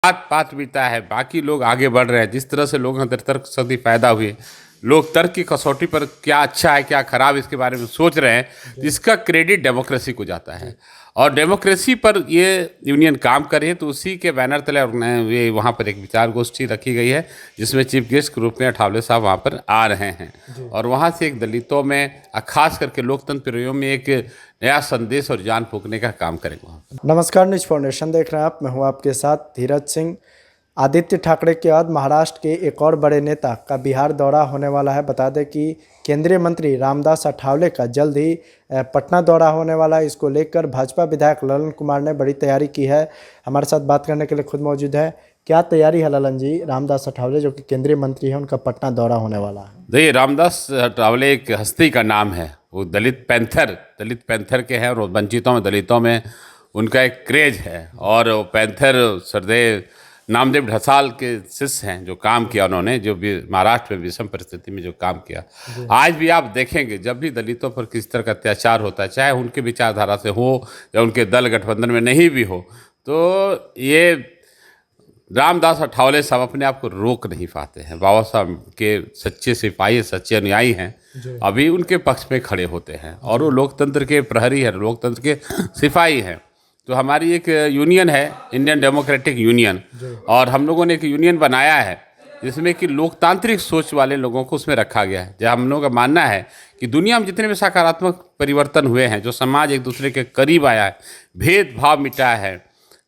बात बात बीता है, बाकी लोग आगे बढ़ रहे हैं। जिस तरह से लोग अंदर तर्क शक्ति पैदा हुई, लोग तर्क की कसौटी पर क्या अच्छा है क्या खराब इसके बारे में सोच रहे हैं, तो इसका क्रेडिट डेमोक्रेसी को जाता है। और डेमोक्रेसी पर ये यूनियन काम करे तो उसी के बैनर तले ये वहाँ पर एक विचार गोष्ठी रखी गई है, जिसमें चीफ गेस्ट के रूप में अठावले साहब वहाँ पर आ रहे हैं। और वहाँ से एक दलितों में खास करके लोकतंत्र प्रियों में एक नया संदेश और जान फूंकने का काम करेंगे वहाँ पर। नमस्कार, न्यूज फाउंडेशन देख रहे हैं आप। मैं हूं आपके साथ धीरज सिंह। आदित्य ठाकरे के बाद महाराष्ट्र के एक और बड़े नेता का बिहार दौरा होने वाला है। बता दें कि केंद्रीय मंत्री रामदास अठावले का जल्द ही पटना दौरा होने वाला है। इसको लेकर भाजपा विधायक ललन कुमार ने बड़ी तैयारी की है। हमारे साथ बात करने के लिए खुद मौजूद है। क्या तैयारी है ललन जी? रामदास अठावले जो कि केंद्रीय मंत्री है, उनका पटना दौरा होने वाला है। देखिए, रामदास अठावले एक हस्ती का नाम है। वो दलित पैंथर के हैं और वंचितों में दलितों में उनका एक क्रेज है। और वो पैंथर सरदेव नामदेव ढसाल के शिष्य हैं। जो काम किया उन्होंने, जो भी महाराष्ट्र में विषम परिस्थिति में जो काम किया, आज भी आप देखेंगे जब भी दलितों पर किस तरह का अत्याचार होता है, चाहे उनके विचारधारा से हो या उनके दल गठबंधन में नहीं भी हो, तो ये रामदास अठावले साहब अपने आप को रोक नहीं पाते हैं। बाबा साहब के सच्चे सिपाही, सच्चे अनुयायी हैं, अभी उनके पक्ष में खड़े होते हैं। और वो लोकतंत्र के प्रहरी हैं, लोकतंत्र के सिपाही हैं। तो हमारी एक यूनियन है, इंडियन डेमोक्रेटिक यूनियन, और हम लोगों ने एक यूनियन बनाया है जिसमें कि लोकतांत्रिक सोच वाले लोगों को उसमें रखा गया है। जहाँ हम लोगों का मानना है कि दुनिया में जितने भी सकारात्मक परिवर्तन हुए हैं, जो समाज एक दूसरे के करीब आया है, भेदभाव मिटा है,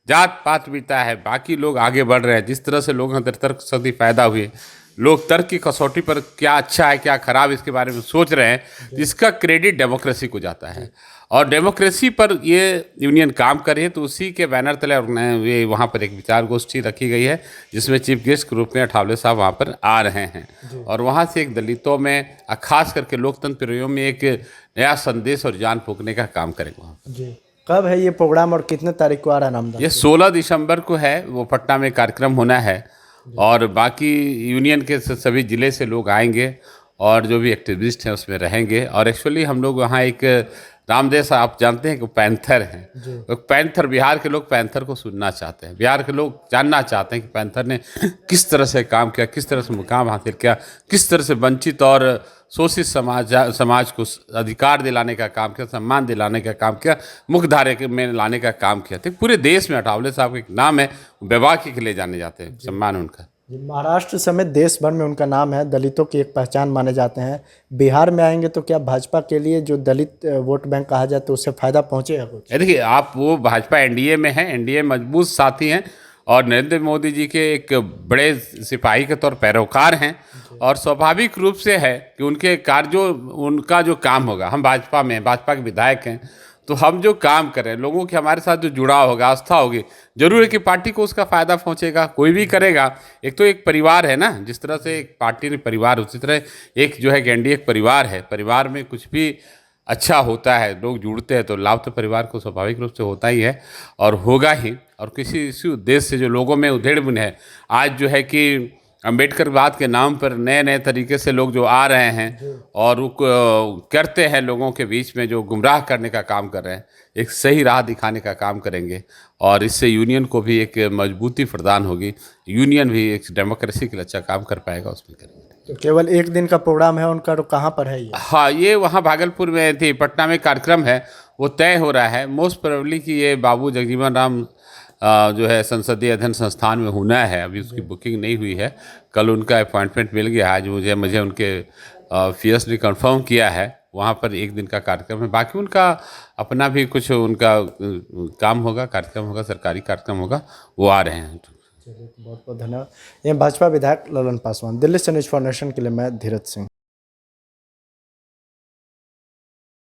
जात पात बीता है, बाकी लोग आगे बढ़ रहे हैं। जिस तरह से लोग अंदर तर्क शक्ति पैदा हुई, लोग तर्क की कसौटी पर क्या अच्छा है क्या खराब इसके बारे में सोच रहे हैं, तो इसका क्रेडिट डेमोक्रेसी को जाता है। और डेमोक्रेसी पर ये यूनियन काम करे तो उसी के बैनर तले ये वहाँ पर एक विचार गोष्ठी रखी गई है, जिसमें चीफ गेस्ट के रूप में अठावले साहब वहाँ पर आ रहे हैं। और वहाँ से एक दलितों में खास करके लोकतंत्र प्रियों में एक नया संदेश और जान फूंकने का काम करेंगे वहाँ पर। कब है ये प्रोग्राम और कितने तारीख को आ रहा है नामदास? ये 16 दिसंबर को है, वो पटना में कार्यक्रम होना है। और बाकी यूनियन के सभी ज़िले से लोग आएंगे और जो भी एक्टिविस्ट हैं उसमें रहेंगे। और एक्चुअली हम लोग वहाँ एक रामदेव, आप जानते हैं कि पैंथर हैं, तो पैंथर, बिहार के लोग पैंथर को सुनना चाहते हैं। बिहार के लोग जानना चाहते हैं कि पैंथर ने किस तरह से काम किया, किस तरह से मुकाम हासिल किया, किस तरह से वंचित और शोषित समाज को अधिकार दिलाने का काम किया, सम्मान दिलाने का काम किया, मुख्य धारे में लाने का काम किया। तो पूरे देश में अठावले साहब का एक नाम है, बेबाकी के लिए जाने जाते हैं, सम्मान उनका। महाराष्ट्र समेत देश भर में उनका नाम है, दलितों की एक पहचान माने जाते हैं। बिहार में आएंगे तो क्या भाजपा के लिए जो दलित वोट बैंक कहा जाता है उससे फायदा पहुंचेगा कुछ? देखिए, आप वो भाजपा एनडीए में है, एनडीए मजबूत साथी हैं और नरेंद्र मोदी जी के एक बड़े सिपाही के तौर पैरोकार हैं। और स्वाभाविक रूप से है कि उनके उनका जो काम होगा, हम भाजपा में, भाजपा के विधायक हैं, तो हम जो काम करें, लोगों के हमारे साथ जो जुड़ाव होगा, आस्था होगी, जरूर है कि पार्टी को उसका फ़ायदा पहुंचेगा। कोई भी करेगा, एक तो एक परिवार है ना, जिस तरह से एक पार्टी ने परिवार, उसी तरह एक जो है कि एनडीए एक परिवार है। परिवार में कुछ भी अच्छा होता है, लोग जुड़ते हैं, तो लाभ तो परिवार को स्वाभाविक रूप से होता ही है और होगा ही। और इसी उद्देश्य से जो लोगों में उधेड़ बुन है, आज जो है कि अम्बेडकरवाद के नाम पर नए नए तरीके से लोग जो आ रहे हैं और वो करते हैं, लोगों के बीच में जो गुमराह करने का काम कर रहे हैं, एक सही राह दिखाने का काम करेंगे। और इससे यूनियन को भी एक मजबूती प्रदान होगी, यूनियन भी एक डेमोक्रेसी के लिए अच्छा काम कर पाएगा, उसमें करेंगे। तो केवल एक दिन का प्रोग्राम है उनका, तो कहाँ पर है ये? हाँ, ये वहाँ भागलपुर में थी, पटना में कार्यक्रम है, वो तय हो रहा है। मोस्ट प्रोबेबली कि ये बाबू जगजीवन राम जो है संसदीय अध्ययन संस्थान में होना है। अभी उसकी बुकिंग नहीं हुई है, कल उनका अपॉइंटमेंट मिल गया। आज मुझे उनके पीएस ने कंफर्म किया है, वहाँ पर एक दिन का कार्यक्रम है। बाकी उनका अपना भी कुछ उनका काम होगा, कार्यक्रम होगा, सरकारी कार्यक्रम होगा, वो आ रहे हैं। बहुत बहुत धन्यवाद। ये भाजपा विधायक ललन पासवान। दिल्ली से न्यूज फाउंडेशन के लिए मैं धीरज सिंह।